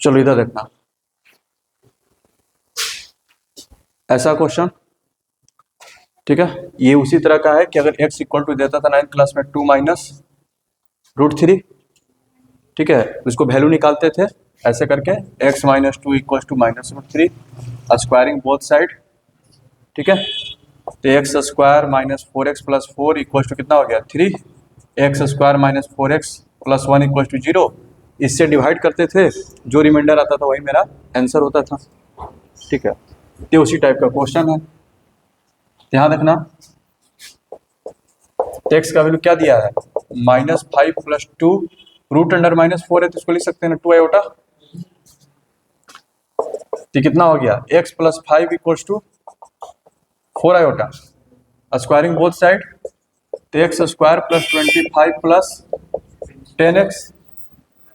चलो इधर देखना, ऐसा क्वेश्चन, ठीक है। ये उसी तरह का है कि अगर x इक्वल टू देता था 9th क्लास में 2 माइनस √3, ठीक है, उसको वैल्यू निकालते थे ऐसे करके, x minus two equal to minus √3, squaring both side, ठीक है। तो x square minus 4x plus 4 equal to कितना हो गया 3, x square minus 4x plus 1 equal to 0। इससे डिवाइड करते थे, जो रिमाइंडर आता था वही मेरा आंसर होता था, ठीक है। ये उसी टाइप का क्वेश्चन है, ध्यान रखना। एक्स का वैल्यू क्या दिया है, -5 प्लस 2, रूट अंडर -4 है तो इसको लिख सकते हैं ना 2 आयोटा। तो कितना हो गया x plus 5 equals to 4 iota, squaring both side, तो x square plus 25 plus 10x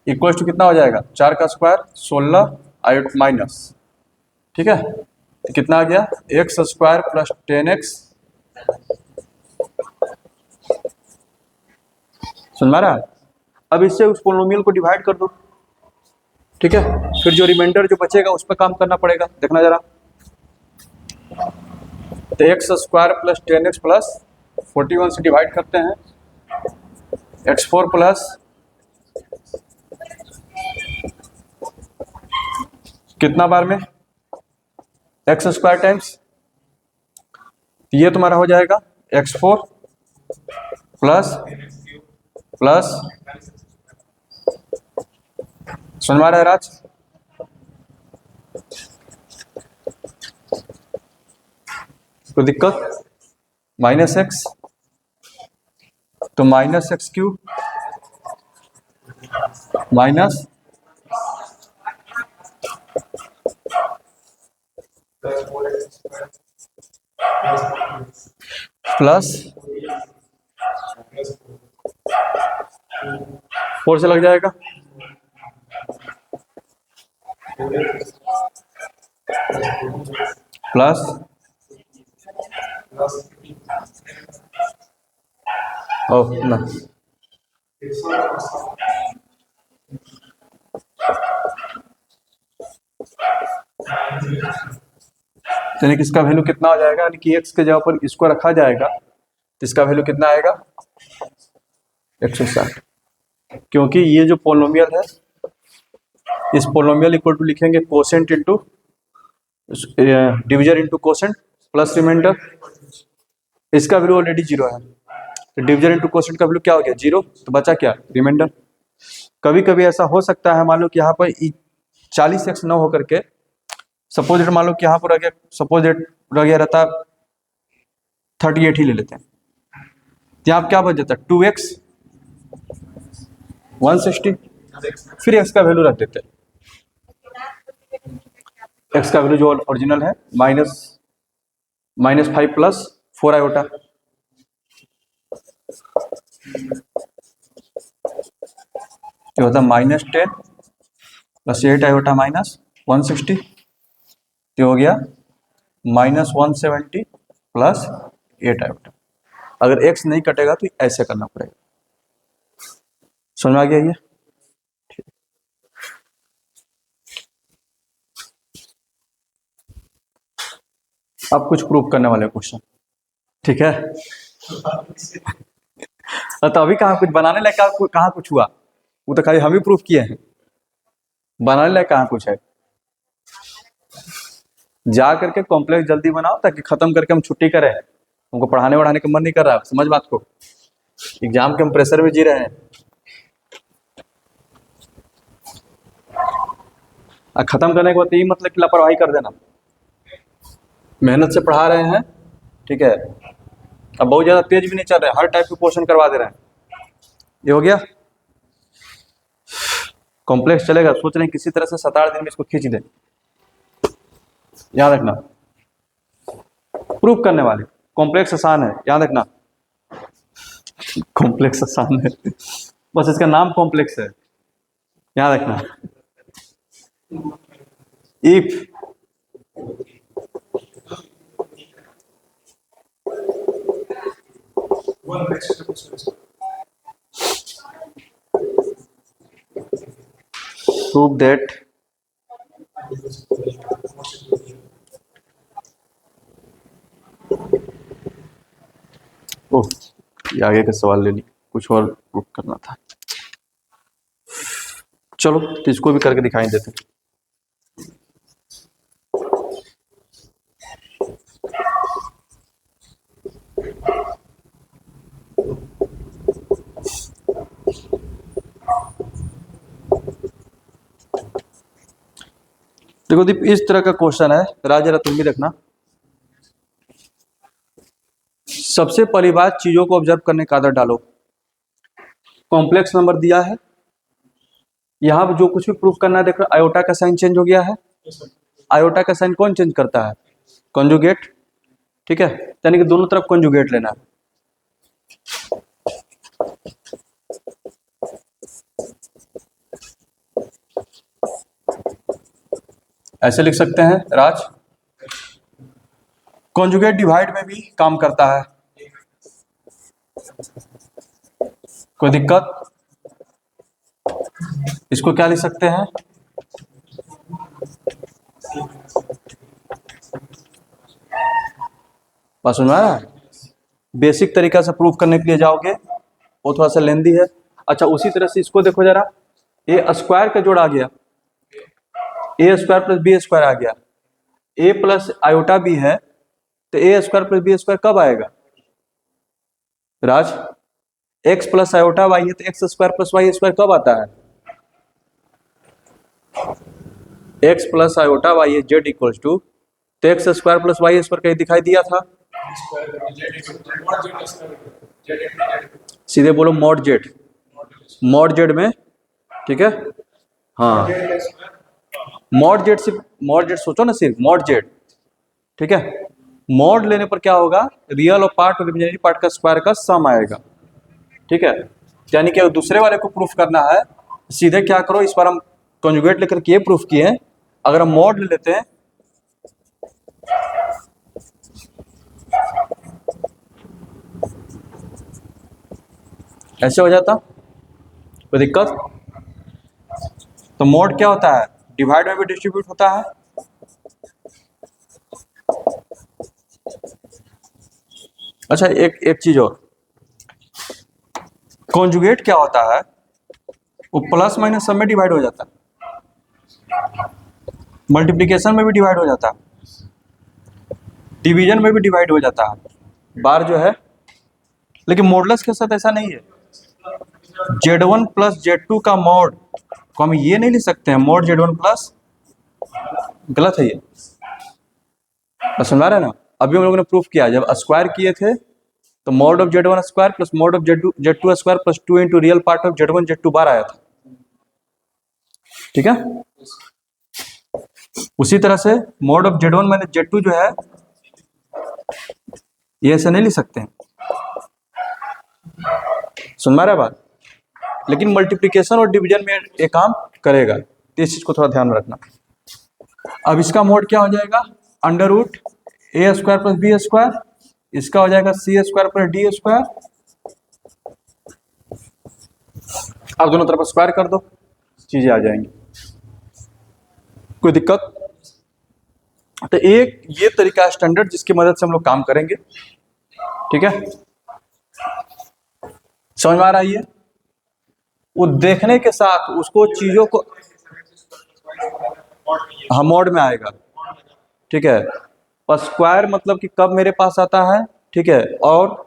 equals to कितना हो जाएगा 4 का स्क्वायर 16 आयोट माइनस, ठीक है। तो कितना आ गया एक्स स्क्वायर प्लस 10x, सुन पा रहा है। अब इससे उस पोलिनोमियल को डिवाइड कर दो, ठीक है, फिर जो रिमाइंडर जो बचेगा उस पर काम करना पड़ेगा, देखना जरा। तो x square plus 10x plus 41 से डिवाइड करते हैं, x4 प्लस कितना बार में एक्स स्क्वायर टाइम्स, ये तुम्हारा हो जाएगा x4 प्लस प्लस, सुन पा रहा है राज, कोई दिक्कत, -x, तो -x³ माइनस प्लस 4 से लग जाएगा, प्लस ना, यानी कि इसका वैल्यू कितना हो जाएगा, यानी कि x के जगह पर इसको रखा जाएगा तो इसका वैल्यू कितना आएगा 160, क्योंकि ये जो पोलिनोमियल है, इस पोलिनोमियल इक्वल टू लिखेंगे quotient into division into quotient plus remainder, इसका वैल्यू ऑलरेडी 0 है, तो डिविजन इंटू कोसेंट का वैल्यू क्या हो गया 0, तो बचा क्या रिमाइंडर। कभी कभी ऐसा हो सकता है, मान लो कि यहाँ पर 40x न होकर के सपोज मान लो कि यहाँ पर सपोज रह गया रहता 38 ही ले लेते हैं, तो यहाँ क्या बच जाता 2x 160, फिर x का वैल्यू रख देते हैं, x का वैल्यू जो ओरिजिनल है -5 प्लस 4 आयोटा, जो होता -10 प्लस 8 आयोटा माइनस 160, तो हो गया -170 प्लस 8 आयोटा। अगर x नहीं कटेगा तो ऐसे करना पड़ेगा, समझ में आ गया ये। अब कुछ प्रूफ करने वाले क्वेश्चन, ठीक है। तो अभी कहाँ कुछ बनाने लायक कहाँ कुछ हुआ, वो तो खाली हम ही प्रूफ किए हैं, बनाने लायक कहाँ कुछ है। जा करके कॉम्प्लेक्स जल्दी बनाओ ताकि खत्म करके हम छुट्टी करें, हमको पढ़ाने वढ़ाने का मन नहीं कर रहा, समझ बात को, एग्जाम के हम प्रेशर में जी रहे हैं, खत्म करने के बाद यही मतलब कि लापरवाही कर देना, मेहनत से पढ़ा रहे हैं, ठीक है। अब बहुत ज्यादा तेज भी नहीं चल रहे, हर टाइप के क्वेश्चन करवा दे रहे हैं, ये हो गया। कॉम्प्लेक्स चलेगा, सोच रहे हैं किसी तरह से 7-8 दिन में इसको खींच दें, याद रखना। प्रूफ करने वाले कॉम्प्लेक्स आसान है, याद रखना, कॉम्प्लेक्स आसान है, बस इसका नाम कॉम्प्लेक्स है, याद रखना। इफ prove that ओह, ये आगे का सवाल ले ली, कुछ और प्रूफ करना था। चलो तो इसको भी करके दिखाई देते। देखो दीप, इस तरह का क्वेश्चन है, राज जरा तुम भी देखना। सबसे पहली बात, चीजों को ऑब्जर्व करने का आदत डालो। कॉम्प्लेक्स नंबर दिया है, यहां पर जो कुछ भी प्रूफ करना है, देखो आयोटा का साइन चेंज हो गया है। आयोटा का साइन कौन चेंज करता है? कॉन्जुगेट। ठीक है, यानी कि दोनों तरफ कॉन्जुगेट लेना है। ऐसे लिख सकते हैं राज, कॉन्जुगेट डिवाइड में भी काम करता है, कोई दिक्कत? इसको क्या लिख सकते हैं? बात समझ में आ रहा है? बेसिक तरीका से प्रूफ करने के लिए जाओगे वो थोड़ा सा लेंदी है। अच्छा, उसी तरह से इसको देखो जरा, ए स्क्वायर का जोड़ आ गया, a square plus b square आ गया, ए प्लस आयोटा बी है, तो a square plus b square कब आएगा Raj? X plus iota y है, तो x square plus y square कब आता है? एक्स प्लस आयोटा वाई है जेड इक्वल्स टू, तो x square plus y square कहीं दिखाई दिया था? सीधे बोलो मॉड जेड, मॉड जेड में। ठीक है, हाँ मॉड जेड, सिर्फ मॉड जेड सोचो ना, सिर्फ मॉड जेड। ठीक है, मॉड लेने पर क्या होगा? रियल और पार्ट और इमेजिनरी पार्ट का स्क्वायर का सम आएगा। ठीक है, यानी कि दूसरे वाले को प्रूफ करना है, सीधे क्या करो, इस बार हम कॉन्जुगेट लेकर के प्रूफ किए, अगर हम मॉड ले लेते हैं ऐसे हो जाता, कोई दिक्कत? तो मॉड क्या होता है? डिवाइड में भी डिस्ट्रीब्यूट होता है। अच्छा, एक चीज और, कॉन्जुगेट क्या होता है? वो प्लस माइनस सब में डिवाइड हो जाता है, मल्टीप्लिकेशन में भी डिवाइड हो जाता है, डिवीजन में भी डिवाइड हो जाता है, बार जो है। लेकिन मॉडुलस के साथ ऐसा नहीं है। Z1 प्लस Z2 का मॉड को हम ये नहीं लिख सकते हैं, मॉड Z1 प्लस, गलत है ये, समझ आ रहा है ना? अभी हम लोगों ने प्रूफ किया, जब स्क्वायर किए थे तो mod of Z1 square plus mod of Z2 square plus 2 into real part of Z1 Z2 बार आया था। ठीक है, उसी तरह से mod of Z1 minus Z2 जो है, ये ऐसे नहीं लिख सकते हैं, सुन पा रहे बात? लेकिन मल्टीप्लिकेशन और डिवीजन में ये काम करेगा, तो इस चीज को थोड़ा ध्यान में रखना। अब इसका मोड क्या हो जाएगा? अंडर रूट ए स्क्वायर प्लस बी स्क्वायर, इसका हो जाएगा सी स्क्वायर प्लस डी स्क्वायर। अब दोनों तरफ स्क्वायर कर दो, चीजें आ जाएंगी, कोई दिक्कत? तो एक ये तरीका स्टैंडर्ड जिसकी मदद से हम लोग काम करेंगे। ठीक है, समझ में आ रहा है? ये वो देखने के साथ उसको चीजों को, हाँ मॉड में आएगा। ठीक है, पर स्क्वायर मतलब कि कब मेरे पास आता है। ठीक है, और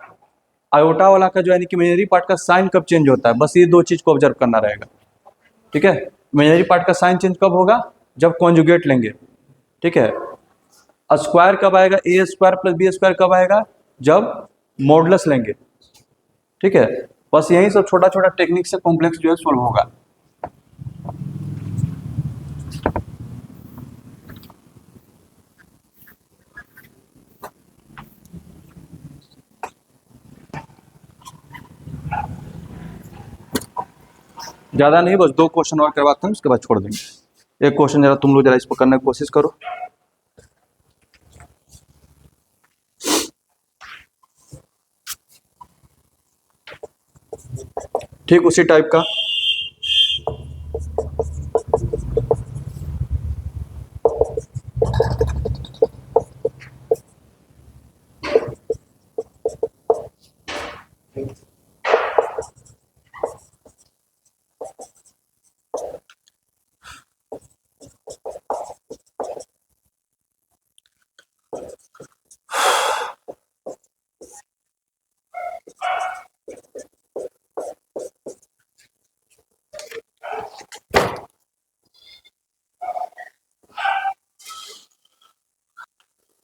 आयोटा वाला का जो यानी कि इमेजिनरी पार्ट का साइन कब चेंज होता है, बस ये दो चीज को ऑब्जर्व करना रहेगा। ठीक है, इमेजिनरी पार्ट का साइन चेंज कब होगा? जब कॉन्जुगेट लेंगे। ठीक है, स्क्वायर कब आएगा? ए स्क्वायर प्लस बी स्क्वायर कब आएगा? जब मॉडुलस लेंगे। ठीक है, बस यही सब छोटा छोटा टेक्निक से कॉम्प्लेक्स जो है सोल्व होगा। ज्यादा नहीं, बस 2 क्वेश्चन और करवाते हैं, उसके बाद छोड़ देंगे। एक क्वेश्चन जरा तुम लोग जरा इसको करने की कोशिश करो। ठीक उसी टाइप का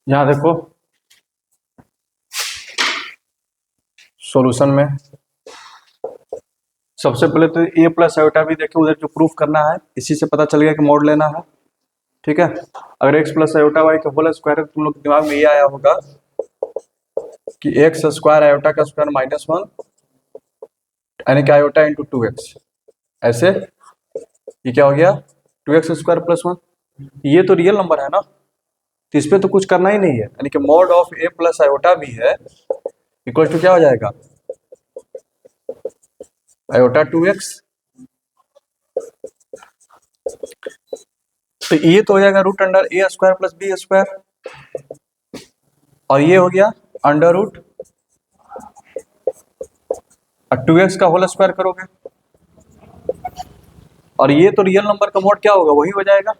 यहां देखो सॉल्यूशन में सबसे पहले तो a प्लस आयोटा भी देखे, उधर जो प्रूफ करना है इसी से पता चल गया कि मॉड लेना है। ठीक है, अगर x प्लस आयोटा वाई का होल स्क्वायर है तो तुम लोग के दिमाग में ये आया होगा कि एक्स स्क्वायर आयोटा का स्क्वायर -1 यानी कि आयोटा इंटू 2x, ऐसे ये क्या हो गया 2x स्क्वायर प्लस 1। ये तो रियल नंबर है ना, तो इस पे तो कुछ करना ही नहीं है, यानी कि mod of a plus iota भी है इक्वल टू क्या हो जाएगा आयोटा 2x। तो ये तो हो जाएगा root under a square plus b square, और ये हो गया अंडर रूट 2x का होल स्क्वायर करोगे, और ये तो रियल नंबर का मॉड क्या होगा वही हो जाएगा।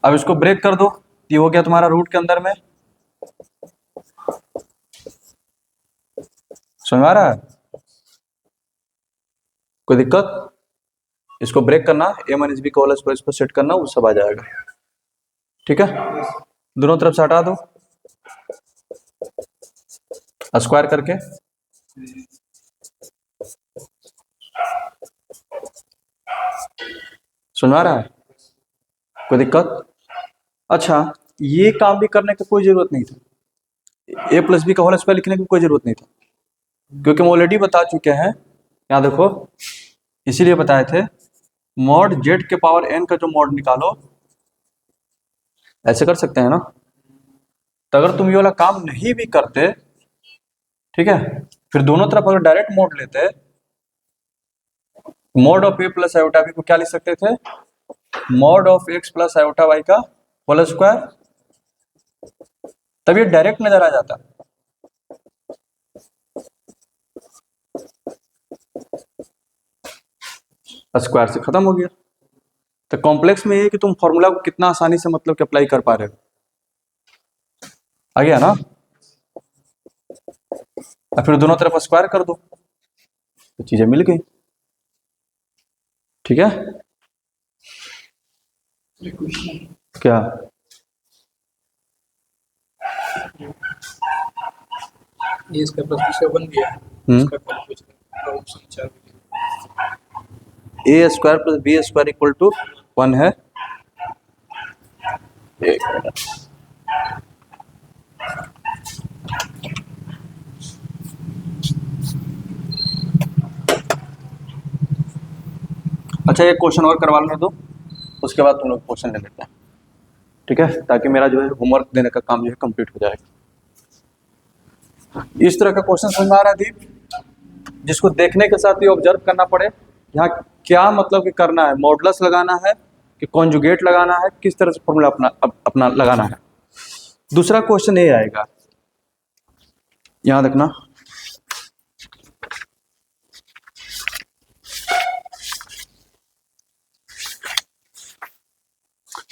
अब इसको ब्रेक कर दो, ये हो गया तुम्हारा रूट के अंदर में, समझ आ रहा है, कोई दिक्कत? इसको ब्रेक करना, a माइनस बी का होल स्क्वायर इसको सेट करना, वो सब आ जाएगा। ठीक है, दोनों तरफ से हटा दो स्क्वायर करके, समझ आ रहा है, कोई दिक्कत? अच्छा, ये काम भी करने की कोई जरूरत नहीं था, a प्लस बी का होल स्क्वायर लिखने की कोई जरूरत नहीं था, क्योंकि हम ऑलरेडी बता चुके हैं। यहाँ देखो इसीलिए बताए थे मॉड z के पावर n का जो मॉड निकालो, ऐसे कर सकते हैं ना। तो अगर तुम ये वाला काम नहीं भी करते, ठीक है, फिर दोनों तरफ अगर डायरेक्ट मॉड लेते, mod of a plus iota b को क्या लिख सकते थे, mod of x plus iota y का होल स्क्वायर, तब ये डायरेक्ट नजर आ जाता। स्क्वायर से खत्म हो गया। तो कॉम्प्लेक्स में ये है कि तुम फॉर्मूला को कितना आसानी से मतलब कि अप्लाई कर पा रहे हो, आ गया ना। और फिर दोनों तरफ स्क्वायर कर दो तो चीजें मिल गई। ठीक है, क्या ये इसका प्लस बन गया, a square plus b square equal to 1 है। एक मिनट, अच्छा एक क्वेश्चन और करवा लेने दो, उसके बाद तुम लोग क्वेश्चन ले लेते हैं। ठीक है, ताकि मेरा जो है होमवर्क देने का काम जो है कंप्लीट हो जाएगा। इस तरह का क्वेश्चन समझ में आ रहा है दीप, जिसको देखने के साथ ही ऑब्जर्व करना पड़े, यहाँ क्या मतलब कि करना है, मॉडुलस लगाना है कि कॉन्जुगेट लगाना है, किस तरह से फॉर्मूला अपना लगाना है। दूसरा क्वेश्चन ये आएगा, यहां देखना,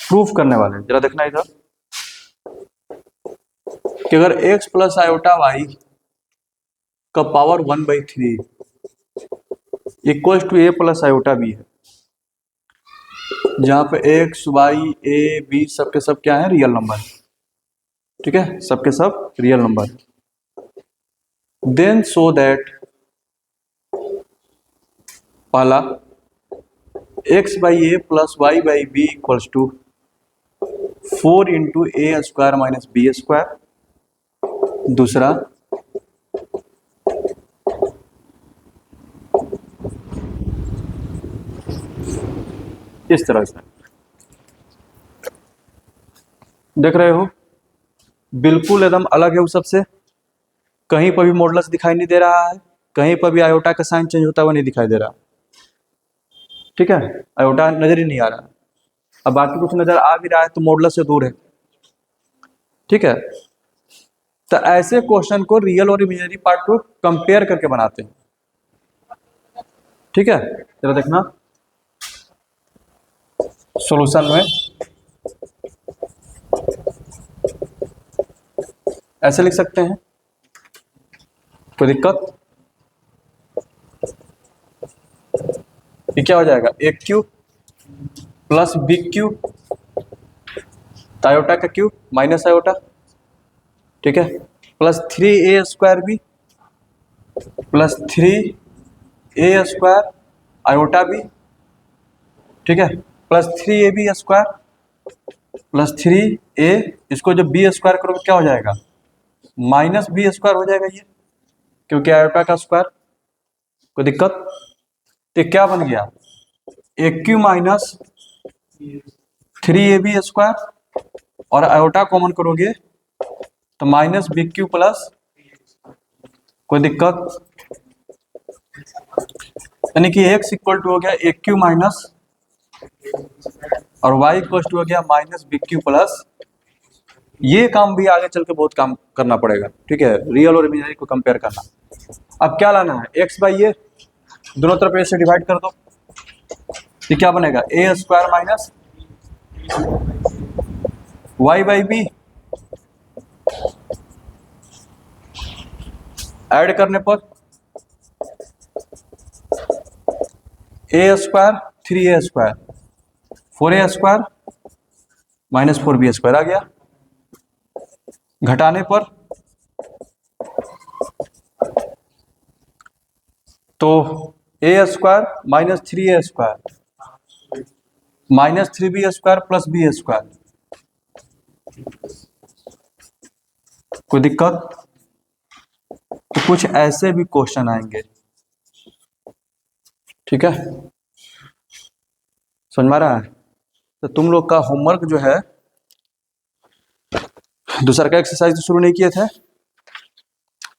प्रूफ करने वाले, जरा देखना इधर कि अगर x प्लस आयोटा वाई का power 1/3 equal to a plus iota b है, जहां पे x y a b सबके सब क्या है, रियल नंबर। ठीक है, सबके सब real number. Then so that पहला x by a plus y by b equals to 4 into a square minus b square. दूसरा इस तरह से देख रहे हो, बिल्कुल एकदम अलग है उस सबसे, कहीं पर भी मॉडुलस दिखाई नहीं दे रहा है, कहीं पर भी आयोटा का साइन चेंज होता हुआ नहीं दिखाई दे रहा। ठीक है, आयोटा नजर ही नहीं आ रहा, अब बाकी कुछ नजर आ भी रहा है तो मॉडुलस से दूर है। ठीक है, तो ऐसे क्वेश्चन को रियल और इमेजिनरी पार्ट को कंपेयर करके बनाते हैं। ठीक है, जरा देखना सॉल्यूशन में ऐसे लिख सकते हैं, कोई दिक्कत? ये क्या हो जाएगा, a cube plus b cube तो आयोटा का क्यूब माइनस आयोटा, ठीक है, plus 3a² b plus 3a² iota b, ठीक है, प्लस 3ab² प्लस 3a, इसको जब b² करोगे क्या हो जाएगा, माइनस b² हो जाएगा ये, क्योंकि आयोटा का स्क्वायर। कोई दिक्कत? तो क्या बन गया, AQ माइनस 3ab² और आयोटा कॉमन करोगे तो माइनस BQ प्लस, कोई दिक्कत? यानी कि x इक्वल टू हो गया AQ माइनस और y इक्वल टू हो गया माइनस BQ प्लस। ये काम भी आगे चल के बहुत काम करना पड़ेगा, ठीक है, रियल और इमेजिनरी को कंपेयर करना। अब क्या लाना है, x बाई ए, दोनों तरफ a से डिवाइड कर दो, ये क्या बनेगा, a² minus y by b, add करने पर a² 3a² 4a² minus 4b² आ गया, घटाने पर तो a² minus 3a² minus 3b² plus b²। कोई दिक्कत? तो कुछ ऐसे भी क्वेश्चन आएंगे, ठीक है, समझ में आ रहा है? तो तुम लोग का होमवर्क जो है, दूसरा का एक्सरसाइज तो शुरू नहीं किए थे,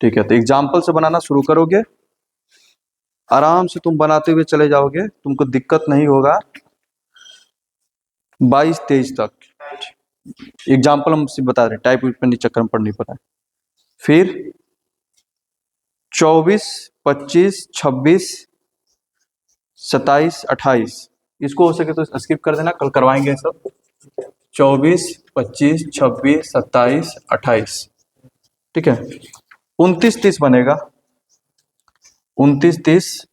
ठीक है, तो एग्जाम्पल से बनाना शुरू करोगे, आराम से तुम बनाते हुए चले जाओगे, तुमको दिक्कत नहीं होगा। 22-23 तक एग्जाम्पल हम सिर्फ बता रहे हैं, टाइप पे नहीं चक्कर में पढ़ नहीं पड़ा है। फिर 24, 25, 26, 27, 28, इसको हो सके तो स्किप कर देना, कल करवाएंगे सब। 24, 25, 26, 27, 28, ठीक है। 29, 30 बनेगा, 29, 30,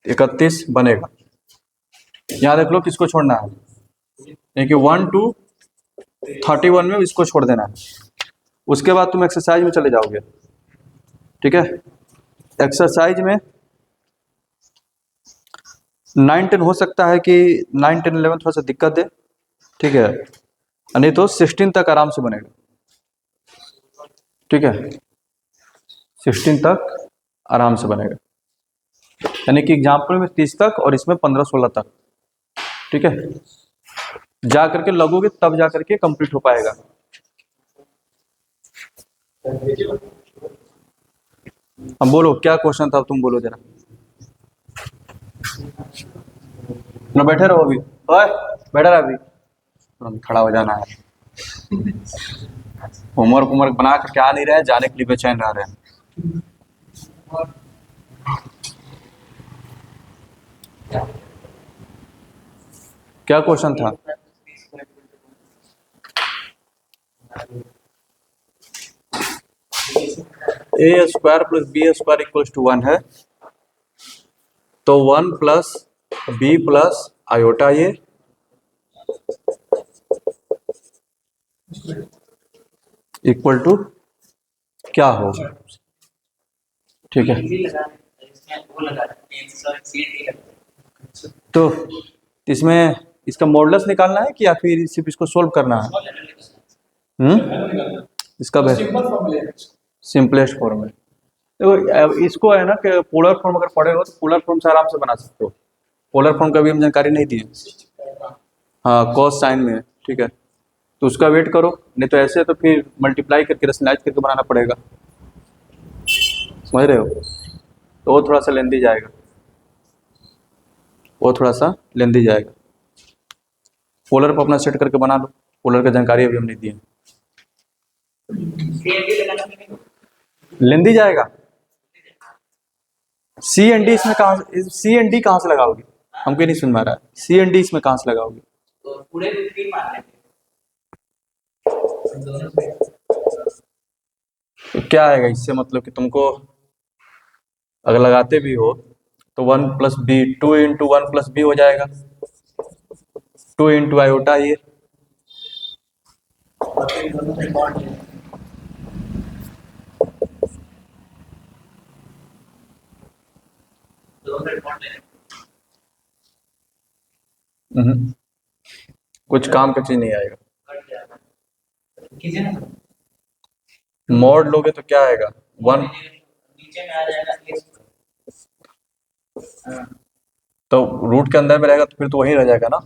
31 बनेगा। यहाँ देख लो किसको छोड़ना है, यानी कि 1 to 31 में इसको छोड़ देना है। उसके बाद तुम एक्सरसाइज में चले जाओगे, ठीक है। एक्सरसाइज में 9, 10 हो सकता है कि 9, 10, 11 थोड़ा सा दिक्कत दे, ठीक है, नहीं तो 16 तक आराम से बनेगा, ठीक है, 16 तक आराम से बनेगा, यानी कि एग्जाम्पल में 30 तक और इसमें 15-16 तक, ठीक है। जा करके लगोगे तब जा करके कंप्लीट हो पाएगा। अब बोलो क्या क्वेश्चन था, तुम बोलो जरा ना, बैठे रहो अभी, ओए बैठा रहा, अभी तुरंत खड़ा हो जाना है। होमवर्क बना करके आ नहीं रहे, जाने के लिए बेचैन रह रहे हैं। क्या क्वेश्चन था? a² plus b² equals to 1 है, तो 1 प्लस b प्लस आयोटा ये इक्वल टू क्या हो, ठीक है। तो इसमें इसका मॉडुलस निकालना है कि या फिर सिर्फ इसको सोल्व करना है? इसका सिंपलेस्ट फॉर्म है। देखो इसको है ना कि पोलर फॉर्म अगर पढ़े हो तो पोलर फॉर्म से आराम से बना सकते हो। पोलर फॉर्म का भी हम जानकारी नहीं दी, हाँ कॉस साइन में, ठीक है, तो उसका वेट करो, नहीं तो ऐसे तो फिर मल्टीप्लाई करके रैशनलाइज करके बनाना पड़ेगा, समझ रहे हो? तो वो थोड़ा सा लेंदी जाएगा, वो थोड़ा सा लेंदी जाएगा। पोलर पर अपना सेट करके बना लो, पोलर का जानकारी अभी हम नहीं दिए, लेंदी जाएगा। सी एंड डी इसमें सी एंड डी कहाँ से लगाओगे, हमको नहीं सुन में आ रहा है, सी एंड डी इसमें कहाँ से लगाओगे? तो पूरे तो क्या आएगा इससे, मतलब कि तुमको अगर लगाते भी हो तो 1 plus b, 2 into 1 plus b हो जाएगा, 2 इंटू आयोटा ये, बाकी दोनों में बॉन्ड है। दोनों में बॉन्ड है। कुछ काम का चीज नहीं आएगा। कट जाएगा। कीजिए ना। मोड लोगे तो क्या आएगा? 1 नीचे में आ जाएगा x। हाँ तो रूट के अंदर में रहेगा तो फिर तो वही रह जाएगा ना।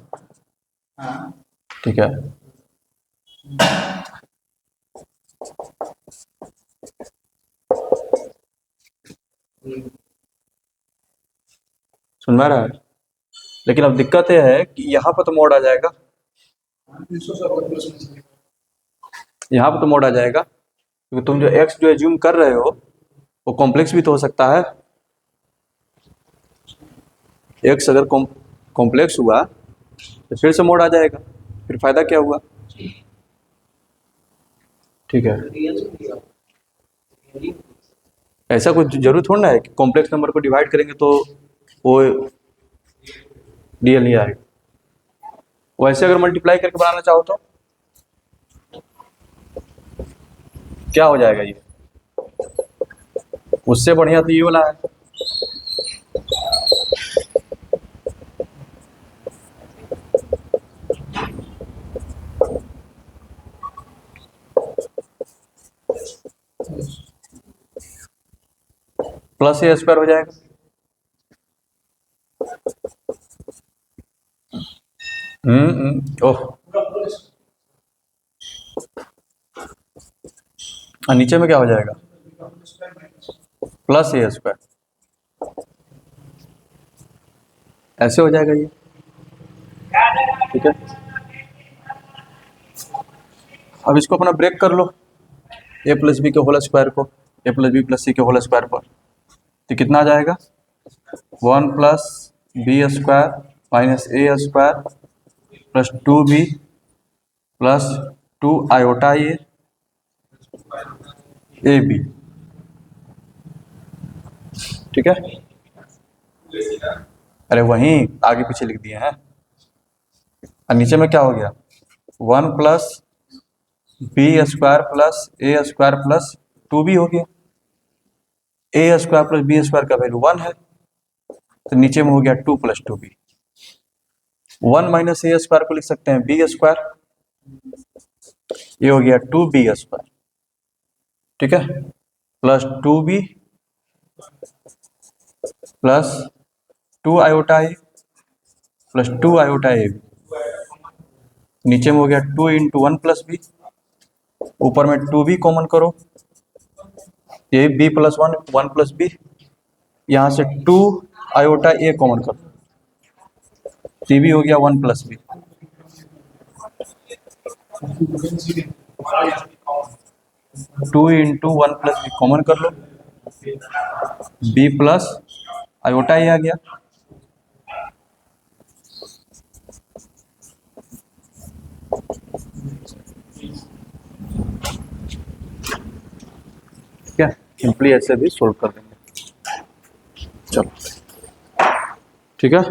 हाँ ठीक है, सुन में आ रहा है। लेकिन अब दिक्कत यह है कि यहाँ पर तो मोड आ जाएगा, यहाँ पर तो मोड आ जाएगा, क्योंकि तुम जो x जो एज्यूम कर रहे हो वो कॉम्प्लेक्स भी तो हो सकता है। x अगर कॉम्प्लेक्स हुआ तो फिर से मोड आ जाएगा, फिर फायदा क्या हुआ? ठीक है, ऐसा कुछ जरूरत थोड़ा ना है कि कॉम्प्लेक्स नंबर को डिवाइड करेंगे तो वो रियल नहीं आएगा। वैसे अगर मल्टीप्लाई करके बनाना चाहो तो क्या हो जाएगा? ये उससे बढ़िया तो ये वाला है। प्लस ए स्क्वायर हो जाएगा। ओह, नीचे में क्या हो जाएगा? प्लस ए स्क्वायर, ऐसे हो जाएगा ये। ठीक है, अब इसको अपना ब्रेक कर लो, ए प्लस बी के होल स्क्वायर को a plus b plus c के होल स्क्वायर पर, तो कितना आ जाएगा? 1 plus b square minus a square plus 2b plus 2 iota a b. ठीक है, अरे वहीं आगे पीछे लिख दिए हैं। और नीचे में क्या हो गया? 1 प्लस बी स्क्वायर प्लस ए स्क्वायर प्लस 2b हो गया। A square plus b square का वैल्यू 1 है, तो नीचे में हो गया 2 plus 2b। 1 minus a square को लिख सकते हैं बी स्क्वायर, ये हो गया 2b स्क्वायर। ठीक है, प्लस 2b प्लस 2 आयोटा ए प्लस 2 आयोटा ए, नीचे में हो गया 2 इंटू 1 प्लस बी, ऊपर में 2b कॉमन करो, ये b प्लस 1 1 प्लस बी, यहाँ से 2 आयोटा ए कॉमन करो, तो भी हो गया 1 plus b. 2 into 1 plus b common कर लो, b प्लस आयोटा ए आ गया। ठीक है, सिंपली ऐसे भी सोल्व कर देंगे। चलो ठीक है।